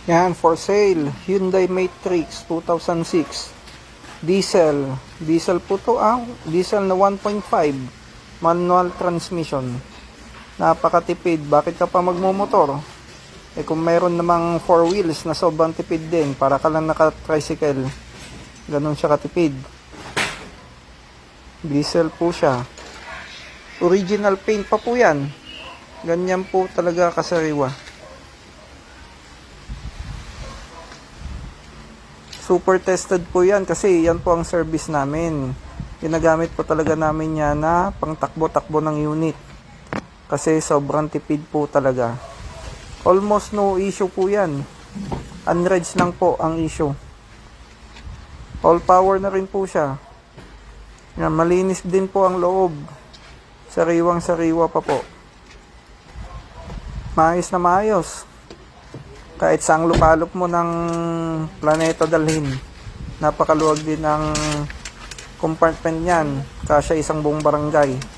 Yan, for sale. Hyundai Matrix 2006. Diesel. Diesel po to. Diesel na 1.5. Manual transmission. Napakatipid. Bakit ka pa magmumotor? Kung mayroon namang 4 wheels na sobrang tipid din, para ka lang naka-tricycle. Ganun siya katipid. Diesel po siya. Original paint pa po yan. Ganyan po talaga kasariwa. Super tested po yan kasi yan po ang service namin. Ginagamit po talaga namin yan na pang takbo-takbo ng unit. Kasi sobrang tipid po talaga. Almost no issue po yan. Unregs lang po ang issue. All power na rin po siya. Yan, malinis din po ang loob. Sariwang-sariwa pa po. Maayos na maayos. Kahit saang lupalop mo ng planeta dalhin. Napakaluwag din ang compartment niyan. Kasya isang buong barangay.